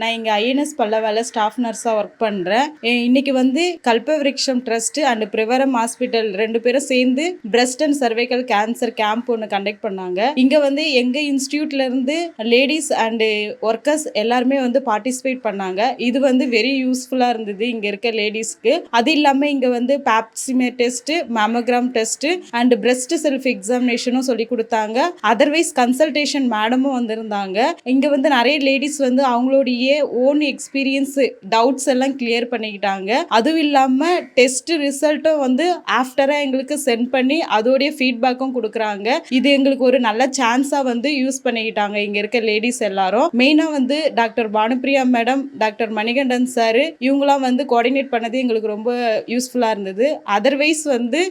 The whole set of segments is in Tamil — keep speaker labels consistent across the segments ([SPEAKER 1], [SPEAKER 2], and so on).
[SPEAKER 1] நான் இங்கே ஐஎன்எஸ் பல்லவால ஸ்டாஃப் நர்ஸாக ஒர்க் பண்ணுறேன். இன்னைக்கு வந்து கல்பவிருக்ஷம் ட்ரஸ்ட் அண்ட் பிரிவரம் ஹாஸ்பிட்டல் 2 பேரும் சேர்ந்து breast and cervical cancer camp ஒன்று கண்டக்ட் பண்ணாங்க. இங்கே வந்து எங்கள் இன்ஸ்டியூட்ல இருந்து லேடிஸ் அண்ட் ஒர்க்கர்ஸ் எல்லாருமே வந்து பார்ட்டிசிபேட் பண்ணாங்க. இது வந்து வெரி யூஸ்ஃபுல்லாக இருந்தது இங்கே இருக்க லேடிஸ்க்கு. அது இல்லாமல் இங்கே வந்து pap smear test, mammogram test and breast self எக்ஸாமினேஷனும் சொல்லி கொடுத்தாங்க. அதர்வைஸ் கன்சல்டேஷன் மேடமும் வந்திருந்தாங்க. இங்கே வந்து நிறைய லேடிஸ் வந்து அவங்களுடைய ஓன் எக்ஸ்பீரியன்ஸ் டவுட்ஸ் எல்லாம் கிளியர் பண்ணிக்கிட்டாங்க. அதுவும் இல்லாம டெஸ்ட் ரிசல்ட்டும் வந்து ஆஃப்டரா எங்களுக்கு சென்ட் பண்ணி அதோடைய ஃபீட்பேக்கும் கொடுக்குறாங்க. இது எங்களுக்கு ஒரு நல்ல சான்ஸா வந்து யூஸ் பண்ணிக்கிட்டாங்க இங்க இருக்க லேடிஸ் எல்லாரும். மெயினா வந்து doctor Bhanupriya madam, doctor Manikandan sir இவங்களாம் வந்து கோஆர்டினேட் பண்ணது எங்களுக்கு ரொம்ப யூஸ்ஃபுல்லா இருந்தது. அதர்வைஸ் வந்து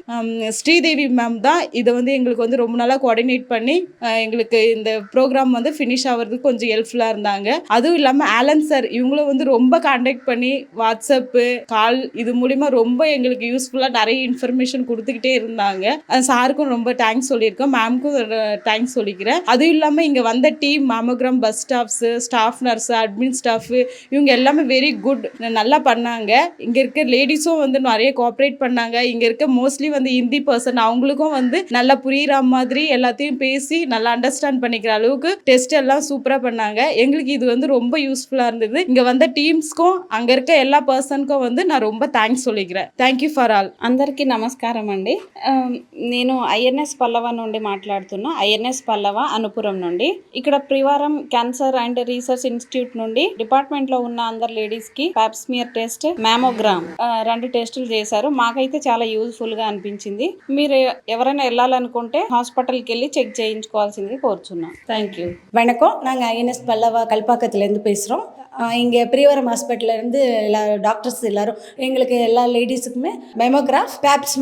[SPEAKER 1] ஸ்ரீதேவி மேம் தான் இதை வந்து எங்களுக்கு வந்து ரொம்ப நாளா கோஆர்டினேட் பண்ணி எங்களுக்கு இந்த ப்ரோக்ராம் வந்து ஃபினிஷ் ஆகிறதுக்கு கொஞ்சம் ஹெல்ப்ஃபுல்லா இருந்தாங்க. அதுவும் இல்லாம ஆலன் சார் இவங்களும் வந்து ரொம்ப கான்டாக்ட் பண்ணி வாட்ஸ்அப்பு கால் இது மூலிமா ரொம்ப எங்களுக்கு யூஸ்ஃபுல்லாக நிறைய இன்ஃபர்மேஷன் கொடுத்துக்கிட்டே இருந்தாங்க. சாருக்கும் ரொம்ப தேங்க்ஸ் சொல்லியிருக்கோம், மேம்க்கும் தேங்க்ஸ் சொல்லிக்கிறேன். அதுவும் இல்லாமல் இங்கே வந்த team mammogram bus staffs, staff nurse, admin staff இவங்க எல்லாமே வெரி குட், நல்லா பண்ணாங்க. இங்கே இருக்க லேடிஸும் வந்து நிறைய கோஆப்ரேட் பண்ணாங்க. இங்கே இருக்க மோஸ்ட்லி வந்து ஹிந்தி பர்சன் அவங்களுக்கும் வந்து நல்லா புரியுற மாதிரி எல்லாத்தையும் பேசி நல்லா அண்டர்ஸ்டாண்ட் பண்ணிக்கிற அளவுக்கு டெஸ்ட் எல்லாம் சூப்பராக பண்ணாங்க. எங்களுக்கு இது வந்து ரொம்ப யூஸ்ஃபுல்லாக இருந்தது. இங்கே வந்த டீம்ஸ்க்கும் அங்கே இருக்க எல்லா పర్సన్కో வந்து நான் ரொம்ப థ్యాంక్స్ சொல்லிக்கிறேன். Thank you for all.
[SPEAKER 2] అందరికీ నమస్కారం అండి. నేను ఐఎన్ఎస్ పల్లవ నుండి మాట్లాడుతున్నా. ఐఎన్ఎస్ పల్లవ అనుపురం నుండి. ఇక్కడ ప్రివారం క్యాన్సర్ అండ్ రీసెర్చ్ ఇన్స్టిట్యూట్ నుండి డిపార్ట్మెంట్లో ఉన్న అందరు లేడీస్కి పాప్స్మియర్ టెస్ట్, మ్యామోగ్రామ్ 2 టెస్టులు చేశారు. మాకైతే చాలా యూజ్ఫుల్గా అనిపించింది. మీరు ఎవరైనా వెళ్ళాలనుకుంటే హాస్పిటల్కి వెళ్ళి చెక్ చేయించుకోవాల్సింది కోరుచున్నాం. Thank you.
[SPEAKER 3] வணக்கம், நாங்கள் ஐஎன்எஸ் பல்லவா கல்பாக்கத்துலேருந்து பேசுகிறோம். இங்கே பிரிவரம் ஹாஸ்பிட்டல்லேருந்து எல்லா டாக்டர்ஸ் எல்லோரும் எங்களுக்கு எல்லா லேடிஸுக்குமே மெமோகிராஃப், பேப்ஸ்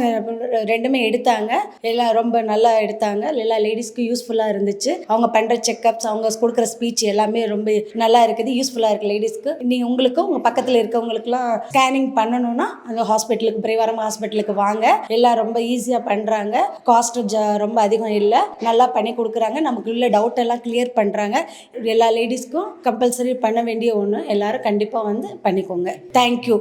[SPEAKER 3] 2மே எடுத்தாங்க. எல்லாம் ரொம்ப நல்லா எடுத்தாங்க. எல்லா லேடிஸ்க்கும் யூஸ்ஃபுல்லாக இருந்துச்சு. அவங்க பண்ணுற செக்கப்ஸ், அவங்க கொடுக்குற ஸ்பீச் எல்லாமே ரொம்ப நல்லா இருக்குது, யூஸ்ஃபுல்லாக இருக்குது லேடிஸ்க்கு. நீங்கள் உங்களுக்கும் உங்கள் பக்கத்தில் இருக்கவங்களுக்குலாம் ஸ்கேனிங் பண்ணணுன்னா அந்த ஹாஸ்பிட்டலுக்கு, பிரிவரம் ஹாஸ்பிட்டலுக்கு வாங்க. எல்லாம் ரொம்ப ஈஸியாக பண்ணுறாங்க. காஸ்ட் ரொம்ப அதிகம் இல்லை, நல்லா பண்ணி கொடுக்குறாங்க. நமக்கு உள்ள டவுட் எல்லாம் கிளியர் பண்ணுறாங்க. எல்லா லேடிஸ்க்கும் கம்பல்சரி பண்ண வேண்டிய ஒன்று. எல்லாரும் கண்டிப்பாக வந்து பண்ணிக்கோங்க. தேங்க்யூ.